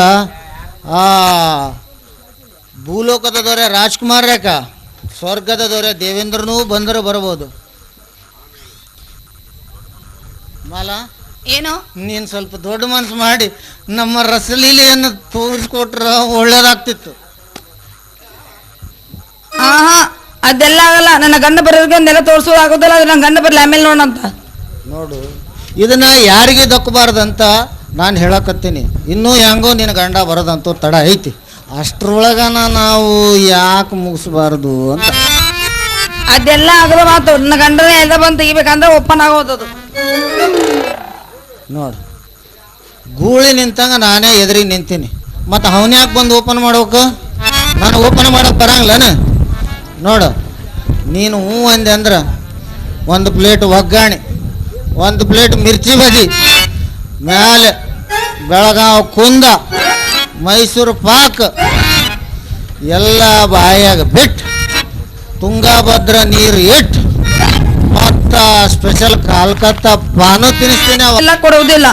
ಆ ಭೂಲೋಕದ ದೊರೆ ರಾಜ್ಕುಮಾರ್ ರೇಖ, ಸ್ವರ್ಗದ ದೊರೆ ದೇವೇಂದ್ರನೂ ಬಂದರೂ ಬರಬಹುದು. ಮಾಲ ಏನು ನೀನು ಸ್ವಲ್ಪ ದೊಡ್ಡ ಮನಸ್ಸು ಮಾಡಿ ನಮ್ಮ ರಸಲೀಲೆಯನ್ನು ತೋರಿಸ್ಕೊಟ್ರೆ ಒಳ್ಳೇದಾಗ್ತಿತ್ತು. ಆಹಾ ಅದೆಲ್ಲ ಆಗಲ್ಲ. ನನ್ನ ಗಂಡ ಬರೋರಿಗೆ ಒಂದೆಲ್ಲ ತೋರಿಸೋದು ಆಗೋದಿಲ್ಲ. ಅದು ನನ್ನ ಗಂಡ ಬರಲಿ ಆಮೇಲೆ ನೋಡೋಣಂತ. ನೋಡು, ಇದನ್ನ ಯಾರಿಗೆ ದಕ್ಕಬಾರ್ದಂತ ನಾನು ಹೇಳಕತ್ತೀನಿ. ಇನ್ನೂ ಹೆಂಗೋ ನಿನ್ನ ಗಂಡ ಬರೋದಂತೂ ತಡ ಐತಿ. ಅಷ್ಟ್ರೊಳಗನ ನಾವು ಯಾಕೆ ಮುಗಿಸ್ಬಾರ್ದು ಅಂತ. ಅದೆಲ್ಲ ಆಗದ ಮಾತು. ನನ್ನ ಗಂಡನೇ ಎದ ಬಂದು ತೆಗಿಬೇಕಂದ್ರೆ ಓಪನ್ ಆಗೋದದು. ನೋಡು, ಗೂಳಿ ನಿಂತಂಗ ನಾನೇ ಎದುರಿಗೆ ನಿಂತೀನಿ. ಮತ್ತು ಅವನ ಯಾಕೆ ಬಂದು ಓಪನ್ ಮಾಡ್ಬೇಕು? ನಾನು ಓಪನ್ ಮಾಡೋಕೆ ಬರಂಗಿಲ್ಲನ? ನೋಡು, ನೀನು ಹ್ಞೂ ಅಂದೆ ಅಂದ್ರೆ ಒಂದು ಪ್ಲೇಟ್ ಒಗ್ಗಾಣಿ, ಒಂದು ಪ್ಲೇಟ್ ಮಿರ್ಚಿ ಬಜಿ, ಮ್ಯಾಲೆ ಬೆಳಗಾವ್ ಕುಂದ, ಮೈಸೂರು ಪಾಕ್ ಎಲ್ಲ ಬಾಯಾಗ ಬಿಟ್ಟು ತುಂಗಾಭದ್ರ ನೀರು ಇಟ್ಟು ಮತ್ತು ಸ್ಪೆಷಲ್ ಕಾಲ್ಕತ್ತಾ ಪಾನು ತಿನ್ನಿಸ್ತೀನಿ. ಎಲ್ಲ ಕೊಡುವುದಿಲ್ಲ.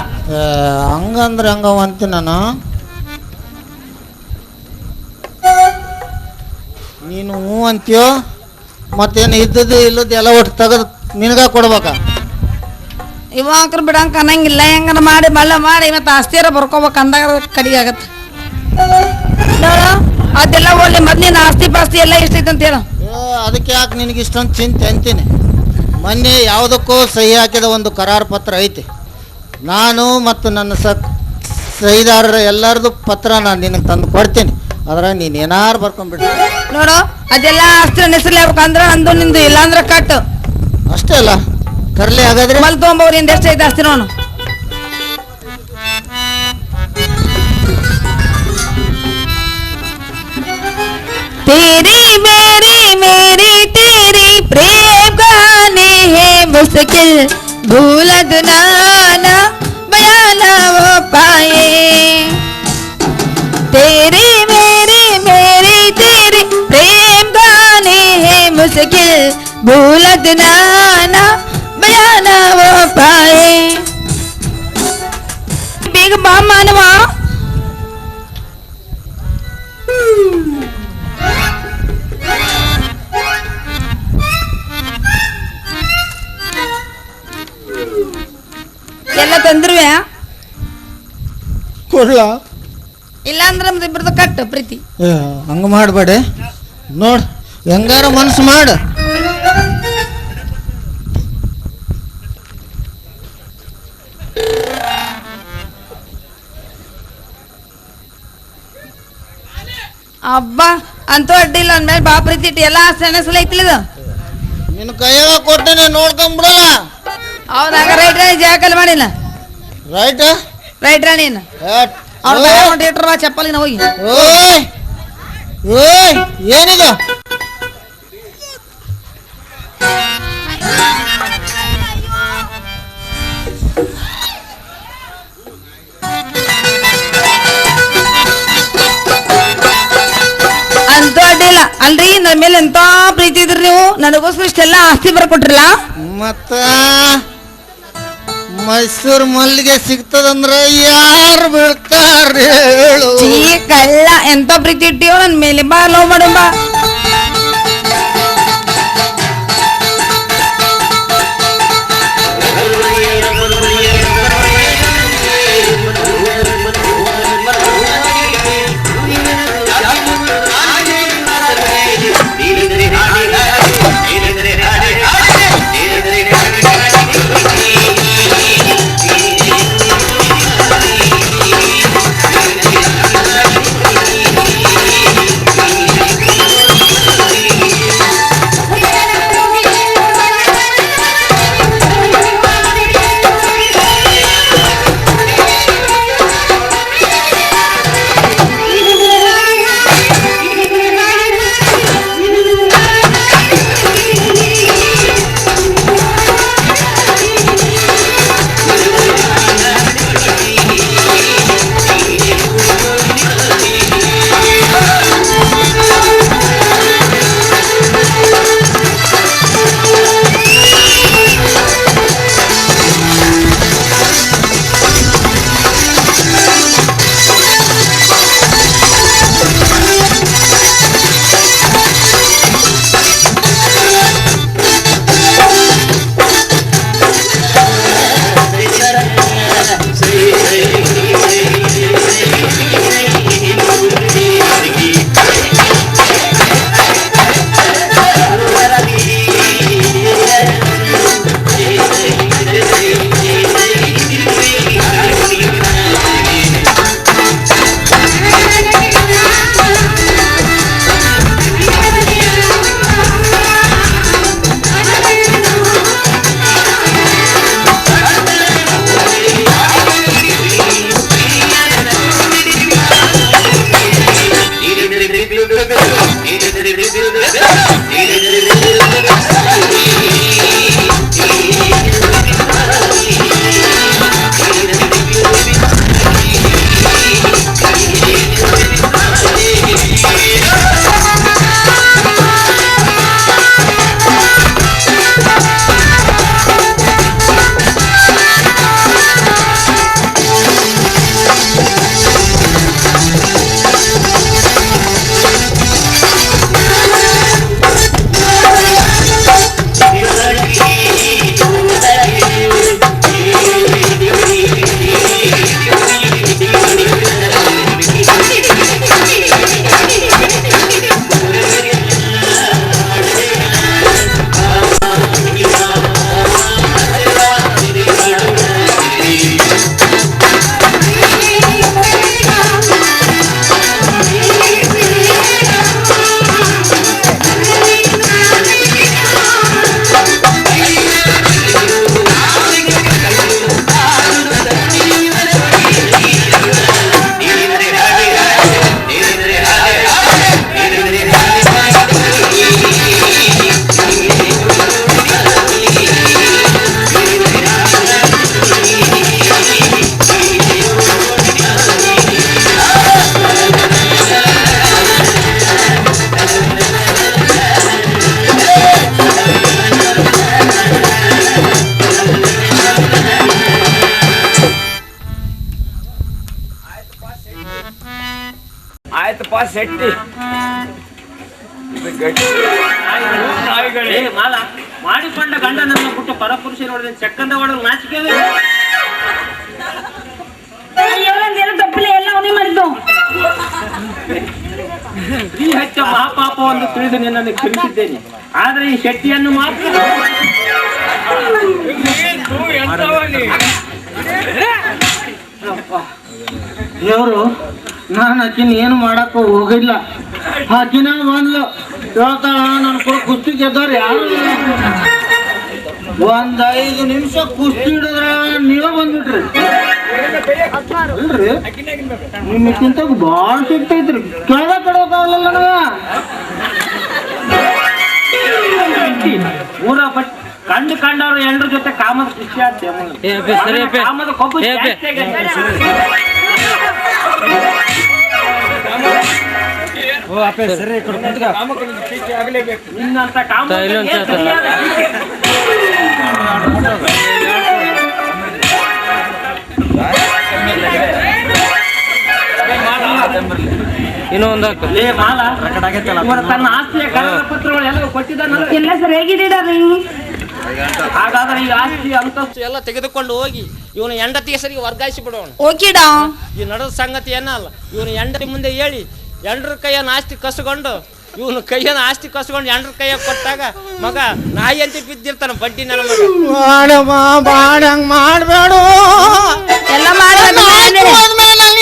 ಹಂಗಂದ್ರೆ ಹಂಗ ಅಂತೀನಿ ನಾನು. ನೀನು ಹ್ಞೂ ಅಂತೀಯೋ ಮತ್ತೇನು ಇದ್ದದ್ದು ಇಲ್ಲದ್ದು ಎಲ್ಲ ಒಟ್ಟು ತೆಗೆದು ನಿನಗ ಕೊಡ್ಬೇಕ. ಇವಾಗ ಬಿಡಂಕ ಅನ್ನಂಗಿಲ್ಲ. ಹೆಂಗನ ಮಾಡಿ ಮಲ್ಲ ಮಾಡಿ ಮತ್ತೆ ಆಸ್ತಿಯಾರ ಬರ್ಕೋಬೇಕು ಅಂದಾಗ ಕಡಿಗೆ ಆಗತ್ತೆ. ನೋಡು, ಅದೆಲ್ಲ ಒಳ್ಳೆ ಮೊದ್ಲಿನ ಆಸ್ತಿ ಪಾಸ್ತಿ ಎಲ್ಲ ಎಷ್ಟೈತೆ ಅಂತ ಹೇಳು. ಅದಕ್ಕೆ ಯಾಕೆ ನಿನಗೆ ಇಷ್ಟೊಂದು ಚಿಂತೆ ಅಂತೀನಿ. ಮೊನ್ನೆ ಯಾವುದಕ್ಕೋ ಸಹಿ ಹಾಕಿದ ಒಂದು ಕರಾರು ಪತ್ರ ಐತಿ. ನಾನು ಮತ್ತು ನನ್ನ ಸಹಿದಾರರ ಎಲ್ಲರದು ಪತ್ರ ನಾನು ನಿನಗೆ ತಂದು ಕೊಡ್ತೀನಿ. ಅದ್ರ ನೀನು ಏನಾರು ಬರ್ಕೊಂಡ್ಬಿಡ್ತೀನಿ. ನೋಡು, ಅದೆಲ್ಲ ಆಸ್ತಿ ನನ್ನ ಹೆಸರಲ್ಲಿ ಆಗ್ಬೇಕಂದ್ರೆ ನಂದು ನಿಂದು ಇಲ್ಲಾಂದ್ರೆ ಕಟ್ಟು. ಅಷ್ಟೇ ಅಲ್ಲ, ಕರ್ಲಿ ಹಾಗಾದ್ರೆ ಮಲ್ ತೊಗೊಂಬವ್ರಿಂದ ಎಷ್ಟೈತೆ ಆಸ್ತಿ ನೋಡು. तेरी मेरी मेरी तेरी प्रेम गाने है मुश्किल भूल दुनाना बयाना वो पाए. तेरी मेरी मेरी तेरी प्रेम गाने है मुश्किल भूल दुनाना बयाना वो पाए. ಬೇಗ ಬಾ ಮಾನವ. ಎಲ್ಲ ತಂದ್ರುವೆ ಕೊಡ್ಲ? ಇಲ್ಲ ಅಂದ್ರೆ ಮತ್ತೆ ಇಬ್ಬರದು ಕಟ್ಟು ಪ್ರೀತಿ. ಹಂಗೆ ಮಾಡಬೇಡ. ನೋಡು, ಹೆಂಗಾರ ಮನಸ್ಸು ಮಾಡು. ಹಬ್ಬ ಅಂತೂ ಅಡ್ಡಿಲ್ಲ. ಅಂದ್ಮೇಲೆ ಬಾ ಪ್ರೀತಿ ಇಟ್ಟು ಎಲ್ಲ ಸೆಣಸಲ ಐತಿಲಿದ ನಿನ್ನ ಕೈಯಾಗ ಕೊಟ್ಟೇನೆ, ನೋಡ್ಕೊಂಬಿಡಲ್ಲ. ಹೌದಾಗ ರೈಟ್ ರಾಣಿ ಜಾಕಲ್ ಮಾಡಿಲ್ಲ. ರೈಟ್ ರೈಟ್ ರಾಣಿನ ಅವ್ರು ಇಟ್ರ ಚಪ್ಪಲಿನ ಹೋಗಿ. ಓಯ್ ಓಯ್, ಏನಿದು? ಅಂತೂ ಅಡ್ಡಿಲ್ಲ. ಅಲ್ರಿ, ನನ್ನ ಮೇಲೆ ಎಂತ ಪ್ರೀತಿ ಇದ್ರಿ ನೀವು. ನನಗೋಸ್ಕರ ಇಷ್ಟೆಲ್ಲ ಆಸ್ತಿ ಬರ್ಕೊಟ್ರಲ್ಲ. ಮತ್ತ ಮೈಸೂರು ಮಲ್ಲಿಗೆ ಸಿಗ್ತದಂದ್ರೆ ಯಾರು ಬೀಳ್ತಾರೆ ಹೇಳು? ಕಳ್ಳ, ಎಂತ ಪ್ರೀತಿ ಇಟ್ಟಿಯೋ ನನ್ನ ಮೇಲೆ. ಬಾ ಲವ್ ಮಾಡು ಬಾ. ಆಯ್ತಪ್ಪ ಶೆಟ್ಟಿ ಮಾಲ ಮಾಡಿಕೊಂಡ ಗಂಡನನ್ನು ಬಿಟ್ಟು ಪರಪುರುಷ ನೋಡಿದ ಚಕ್ಕಂದ ಹೊಡೆದು ನಾಚಿಕೆ ತಪ್ಪಲೆ ಎಲ್ಲ ಅವನೇ ಮಾಡಿದ್ದು ಈ ಹೆಚ್ಚ ಮಹಾಪಾಪವನ್ನು ತಿಳಿದು ನಿನ್ನನ್ನು ಕ್ಷಮಿಸಿದ್ದೇನೆ ಆದ್ರೆ ಈ ಶೆಟ್ಟಿಯನ್ನು ಮಾತ್ರ ದೇವರು ನಾನು ಆಕಿನ ಏನು ಮಾಡಕ್ಕ ಹೋಗಿಲ್ಲ ಆಕಿನ ಬಂದ್ಲು ಹೇಳ್ತಾಳ ನನ್ನ ಕೂಡ ಕುಸ್ತಿ ಗೆದ್ದಾರ ಯಾರು ಒಂದ್ 5 ನಿಮಿಷ ಕುಸ್ತಿ ಹಿಡಿದ್ರ ನೀವೇ ಬಂದ್ಬಿಟ್ರಿ ಅಲ್ರಿ ನಿಮ್ಮಕ್ಕಿಂತ ಬಾಳ ಶಕ್ತಿ ಐತ್ರಿ ಕೆಳಗ ಕಡೋಕಾಗಲ್ಲ ಊರ ಬಟ್ ಕಂಡವ್ರು ಎಲ್ಲರ ಜೊತೆ ಕಾಮದ ಖುಷಿ ಆಗ್ತೇವೆ ಕಾಮದ ಕೊಬ್ಬು ಜಾಸ್ತಿ ಆಗೈತೆ. ನಿನ್ನಂತ ಕಾಮ ಇನ್ನೊಂದು ತನ್ನ ಆಸ್ತಿಯ ಕಾಗದ ಪತ್ರಗಳು ಎಲ್ಲ ಕೊಟ್ಟಿದ್ದಾನಲ್ಲ. ಎಲ್ಲ ಸರಿಯಾಗಿದ್ದೀರಾ ಹಾಗಾದ್ರೆ ಈ ಆಸ್ತಿ ಅಂತಸ್ತು ಎಲ್ಲ ತೆಗೆದುಕೊಂಡು ಹೋಗಿ ಇವನ ಹೆಂಡತಿ ಹೆಸರಿಗೆ ವರ್ಗಾಯಿಸಿ ಬಿಡೋಣ. ಓಕೆಡಾ ಈ ನಡೆದ ಸಂಗತಿ ಏನಲ್ಲ, ಇವನು ಹೆಂಡತಿ ಮುಂದೆ ಹೇಳಿ ಎಂಡ್ರ ಕೈಯನ್ನು ಆಸ್ತಿ ಕಸ್ಕೊಂಡು ಇವನು ಕೈಯನ್ನು ಆಸ್ತಿ ಕಸ್ಕೊಂಡು ಎಂಡ್ರ ಕೈಯ ಕೊಟ್ಟಾಗ ಮಗ ನಾಯಿ ಅಂತ ಬಿದ್ದಿರ್ತಾನ ಬಡ್ಡಿ ನನ್ನ ಮಗ. ಮಾಡಂಗ್ ಮಾಡಬೇಡ ಎಲ್ಲ ಮಾಡಿ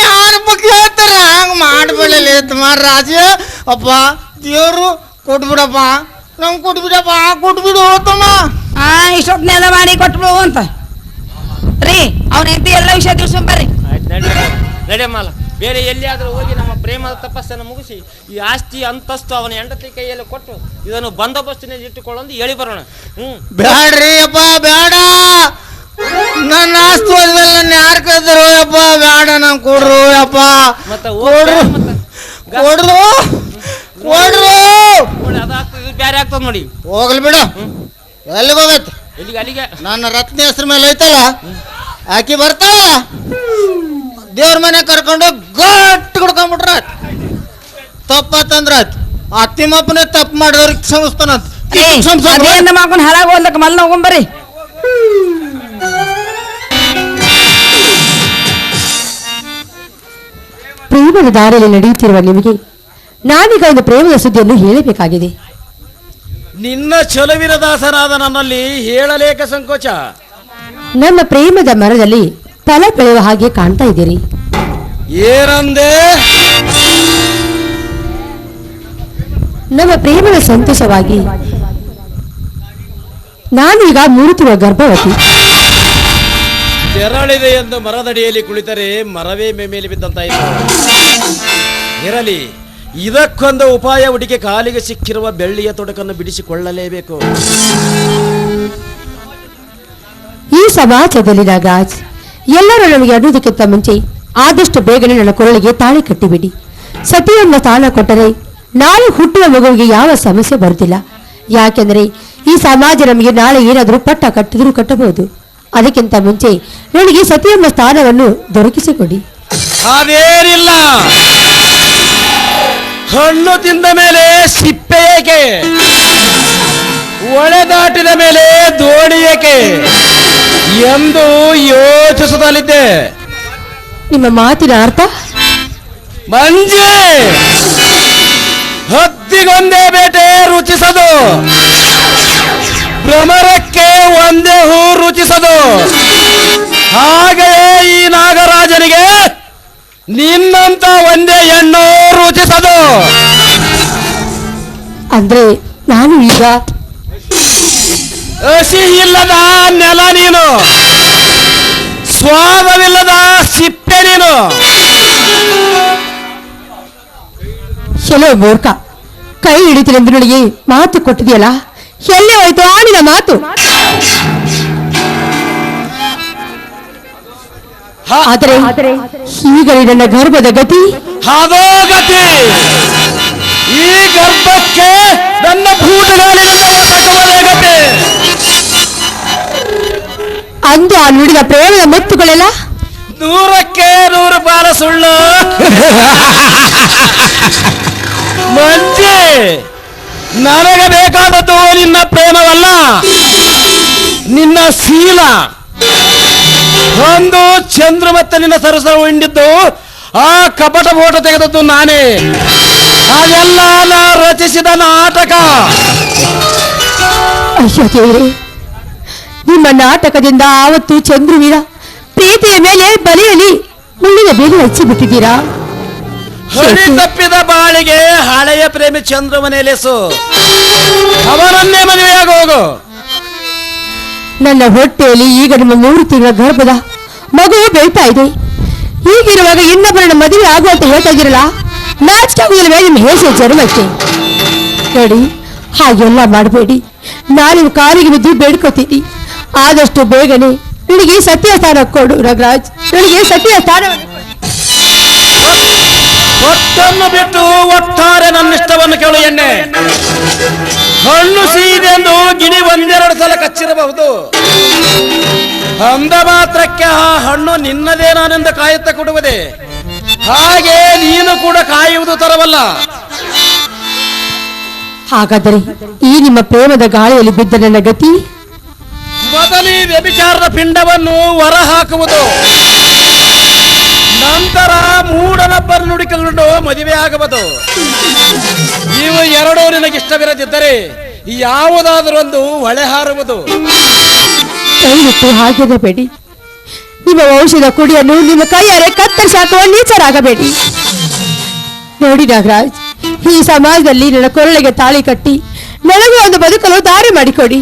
ಯಾರ ಬಗ್ಗೆ ಹೇಳ್ತಾರ ಹಂಗ ಮಾಡ್ಬೇಡಲಿ ರಾಜ ಅಪ್ಪ ದೇವ್ರು ಕೊಟ್ಬಿಡಪ್ಪ ನಂಗೆ ಕೊಟ್ಬಿಡಪ್ಪ ಕೊಟ್ಬಿಡು ತಮ್ಮ. ಇಷ್ಟೊತ್ತನೆಲ್ಲ ಮಾಡಿ ಕೊಟ್ಬಿಡು ಅಂತ ರೀ ಅವ್ನ ಎಂತ ಎಲ್ಲ ವಿಷಯ ತಿಳ್ಸ್ಕೊಂಡ್ ಬರ್ರಿ. ನಡೆ ಮಾಲ ಬೇರೆ ಎಲ್ಲಿಯಾದ್ರೂ ಹೋಗಿ ನಮ್ಮ ಪ್ರೇಮದ ತಪಸ್ಸನ್ನು ಮುಗಿಸಿ ಈ ಆಸ್ತಿ ಅಂತಸ್ತು ಅವನ ಹೆಂಡತಿ ಕೈಯಲ್ಲಿ ಕೊಟ್ಟು ಇದನ್ನು ಬಂದೋಬಸ್ತಿನಲ್ಲಿ ಇಟ್ಟುಕೊಳ್ಳೊಂದು ಹೇಳಿ ಬರೋಣ. ಬ್ಯಾಡ್ರಿ ಅಪ್ಪ ಬೇಡ, ನನ್ನ ಆಸ್ತಿ ಹೋದ್ಮೇಲೆ ನನ್ನ ಯಾರು ಕದ್ರು ಅಪ್ಪ ಬೇಡ ನಂಗೆ ಕೊಡ್ರು ಅಪ್ಪ ಮತ್ತೆ ಕೊಡ್ರು ಕೊಡ್ರು ಕೊಡ್ರು ಅದಾಗ್ತದೆ ಇದು ಬೇರೆ ಆಗ್ತದೆ ನೋಡಿ. ಹೋಗ್ಲಿ ಬಿಡು ಎಲ್ಲಿಗೆ ಹೋಗತ್ತೆ ಎಲ್ಲಿಗೆ ಅಲ್ಲಿಗೆ ನನ್ನ ರತ್ನ ಹೆಸ್ರ ಮೇಲೆ ಐತಲ್ಲ ಆಕಿ ಬರ್ತಾಳ ದೇವ್ರ ಮನೆ ಕರ್ಕೊಂಡು ಗಟ್ಟಿ ಕುಡ್ಕೊಂಡ್ಬಿಟ್ರ ತಪ್ಪತ್ತಂದ್ರ ಆ ತಿಮ್ಮಪ್ಪನೇ ತಪ್ಪು ಮಾಡಿದವ್ರಿಗೆ ಕ್ಷಮಿಸ್ತಾನಂತ ಮಾಡ್ಕೊಂಡು ಹಾಳಾಗ ಹೋಗ್ಲಕ್ಕ ಮಲ್ಲ ಹೋಗೊಂಬರ್ರಿ. ಪ್ರೇಮದ ದಾರಿಯಲ್ಲಿ ನಡೆಯುತ್ತಿರುವ ನಿಮಗೆ ನಾವೀಗ ಒಂದು ಪ್ರೇಮದ ಸುದ್ದಿಯನ್ನು ಹೇಳಬೇಕಾಗಿದೆ. ನಿನ್ನ ಚಲುವಿನ ದಾಸನಾದ ನನ್ನಲ್ಲಿ ಹೇಳಲೇಕ ಸಂಕೋಚ. ನಮ್ಮ ಪ್ರೇಮದ ಮರದಲ್ಲಿ ಫಲ ಬೆಳೆಯುವ ಹಾಗೆ ಕಾಣ್ತಾ ಇದ್ದೀರಿ. ಏನಂದೆ? ನಮ್ಮ ಪ್ರೇಮದ ಸಂತೋಷವಾಗಿ ನಾನೀಗ ಮೂರುತ್ತಿರುವ ಗರ್ಭವತಿ. ತೆರಳಿದೆ ಎಂದು ಮರದಡಿಯಲ್ಲಿ ಕುಳಿತರೆ ಮರವೇ ಮೇಲೆ ಬಿದ್ದಂತಾಯಿತು. ಇರಲಿ, ಇದಕ್ಕೊಂದು ಉಪಾಯ ಹುಡುಕಿ ಕಾಲಿಗೆ ಸಿಕ್ಕಿರುವ ಬೆಳ್ಳಿಯ ತೊಡಕನ್ನು ಬಿಡಿಸಿಕೊಳ್ಳಲೇಬೇಕು. ಈ ಸಮಾಜದಲ್ಲಿ ನಾಗರಾಜ್, ಎಲ್ಲರೂ ನಮಗೆ ಅನ್ನೋದಕ್ಕಿಂತ ಮುಂಚೆ ಆದಷ್ಟು ಬೇಗನೆ ನನ್ನ ಕೊರಳಿಗೆ ತಾಳಿ ಕಟ್ಟಿಬಿಡಿ. ಸತಿಯನ್ನ ತಾಳ ಕೊಟ್ಟರೆ ನಾಳೆ ಹುಟ್ಟುವ ಮಗುವಿಗೆ ಯಾವ ಸಮಸ್ಯೆ ಬರುತ್ತಿಲ್ಲ. ಯಾಕೆಂದರೆ ಈ ಸಮಾಜ ನಮಗೆ ನಾಳೆ ಏನಾದರೂ ಪಟ್ಟ ಕಟ್ಟಿದ್ರೂ ಕಟ್ಟಬಹುದು. ಅದಕ್ಕಿಂತ ಮುಂಚೆ ನನಗೆ ಸತಿಯಮ್ಮ ಸ್ಥಾನವನ್ನು ದೊರಕಿಸಿಕೊಡಿ. ಅದೇನಿಲ್ಲ, ಹಣ್ಣು ತಿಂದ ಮೇಲೆ ಸಿಪ್ಪೆ ಏಕೆ, ಒಳೆದಾಟಿದ ಮೇಲೆ ದೋಣಿ ಏಕೆ ಎಂದು ಯೋಚಿಸುತ್ತಲಿದ್ದೆ. ನಿಮ್ಮ ಮಾತಿನ ಅರ್ಥ? ಮಂಜೆ, ಹತ್ತಿಗೊಂದೇ ಬೇಟೆ ರುಚಿಸದು, ಭ್ರಮರಕ್ಕೆ ಒಂದೇ ಹೂ ರುಚಿಸದು. ಹಾಗೆಯೇ ಈ ನಾಗರಾಜನಿಗೆ ನಿನ್ನಂತ ಒಂದೇ ಹೆಣ್ಣು ರುಚಿಸದು. ಅಂದ್ರೆ ನಾನು ಈಗ ಹಸಿ ಇಲ್ಲದ ನೆಲ ನೀನು, ಸ್ವಾದವಿಲ್ಲದ ಸಿಪ್ಪೆ ನೀನು. ಕೆಲೋ ಮೂರ್ಖ, ಕೈ ಹಿಡಿತೀನೆಂದು ನನಗೆ ಮಾತು ಕೊಟ್ಟಿದೆಯಲ್ಲ, ಎಲ್ಲೇ ಹೋಯ್ತು ಆಡಿನ ಮಾತು? ಆದರೆ ಈಗ ನನ್ನ ಗರ್ಭದ ಗತಿ ಅದೋ ಗತಿ. ಈ ಗರ್ಭಕ್ಕೆ ನನ್ನ ಭೂತಗಾಲಿನಿಂದ ಒದಗುವುದೇ ಗತಿ. ಅಂದು ಆ ನುಡಿದ ಪ್ರೇಮದ ಮುತ್ತುಗಳೆಲ್ಲ 100ಕ್ಕೆ 100 ಪಾಲ ಸುಳ್ಳು. ಮಂಜೆ, ನನಗೆ ಬೇಕಾದದ್ದು ನಿನ್ನ ಪ್ರೇಮವಲ್ಲ, ನಿನ್ನ ಶೀಲ. ಒಂದು ಚಂದ್ರ ಮತ್ತೆ ನಿನ್ನ ಸರಸ ಹಿಂಡಿದ್ದು, ಆ ಕಪಟ ಫೋಟೋ ತೆಗೆದದ್ದು ನಾನೇ. ಅದೆಲ್ಲ ನಾ ರಚಿಸಿದ ನಾಟಕ. ಅಯ್ಯೋ ದೇವರೇ, ನಿಮ್ಮ ನಾಟಕದಿಂದ ಆವತ್ತು ಚಂದ್ರುವಿನ ಪ್ರೀತಿಯ ಮೇಲೆ ಬಲೆಯಲ್ಲಿ ಮುಳ್ಳಿನ ಬೇಲಿ ಹಚ್ಚಿ ಬಿಟ್ಟಿದ್ದೀರಾ. ಹಳಿ ತಪ್ಪಿದ ಬಾಳಿಗೆ ಹಳೆಯ ಪ್ರೇಮಿ ಚಂದ್ರಮನೆಲೆಸು, ಅವನನ್ನೇ ಮದುವೆಯಾಗ ಹೋಗು. ನನ್ನ ಹೊಟ್ಟೆಯಲ್ಲಿ ಈಗ ನಿಮ್ಮ 3 ತಿಂಗಳ ಗರ್ಭದ ಮಗು ಬೆಳ್ತಾ ಇದೆ. ಹೀಗಿರುವಾಗ ಇನ್ನೊಬ್ಬರನ್ನ ಮದುವೆ ಆಗುವಂತ ಹೇಳ್ತಾ ಇದ್ದೀರಲ್ಲ, ನಾಚಿಕಾಗುವುದಿಲ್ಲ ನಿಮ್ಮ ಹೇಸಿಯ ಜನ್ಮಕ್ಕೆ. ನೋಡಿ, ಹಾಗೆಲ್ಲ ಮಾಡಬೇಡಿ. ನಾನು ಕಾಲಿಗೆ ಬಿದ್ದು ಬೇಡ್ಕೋತೀನಿ, ಆದಷ್ಟು ಬೇಗನೆ ನನಗೆ ಸತ್ಯ ಸ್ಥಾನ ಕೊಡು ನಾಗರಾಜ್, ನನಗೆ ಸತ್ಯ ಸ್ಥಾನವನ್ನು ಕೊಡು. ಒಟ್ಟನ್ನು ಬಿಟ್ಟು ಒಟ್ಟಾರೆ ನನ್ನಿಷ್ಟವನ್ನು ಕೇಳು ಎಣ್ಣೆ. ಹಣ್ಣು ಸೀದೆಂದು ಗಿಣಿ 1-2 ಸಲ ಕಚ್ಚಿರಬಹುದು. ಅಂದ ಮಾತ್ರಕ್ಕೆ ಆ ಹಣ್ಣು ನಿನ್ನದೇ ನಾನೆಂದು ಕಾಯುತ್ತಾ ಕೊಡುವುದೇ. ಹಾಗೆ ನೀನು ಕೂಡ ಕಾಯುವುದು ತರವಲ್ಲ. ಹಾಗಾದರೆ ಈ ನಿಮ್ಮ ಪ್ರೇಮದ ಗಾಳಿಯಲ್ಲಿ ಬಿದ್ದ ನನ್ನ ಗತಿ? ಮೊದಲಿ ವ್ಯಭಿಚಾರದ ಪಿಂಡವನ್ನು ಹೊರ ಹಾಕುವುದು, ನಂತರ ಮೂಢನಬ್ಬರು ನುಡಿಕೊಂಡು ಮದುವೆ ಆಗಬಹುದು. ಇವು ಎರಡೂ ನಿನಗಿಷ್ಟವಿರದಿದ್ದರೆ ಯಾವುದಾದರೊಂದು ಹೊಳೆ ಹಾರುವುದು. ದಯವಿಟ್ಟು ಹಾಗಿರಬೇಡಿ. ನಿಮ್ಮ ಔಷಧ ಕುಡಿಯನ್ನು ನಿಮ್ಮ ಕೈಯಾರೆ ಕತ್ತರಿಸಿ ಹಾಕುವ ನೀಚರಾಗಬೇಡಿ. ನೋಡಿ ನಾಗರಾಜ್, ಈ ಸಮಾಜದಲ್ಲಿ ನನ್ನ ಕೊರಳಿಗೆ ತಾಳಿ ಕಟ್ಟಿ ನನಗೂ ಒಂದು ಬದುಕಲು ದಾರಿ ಮಾಡಿಕೊಡಿ.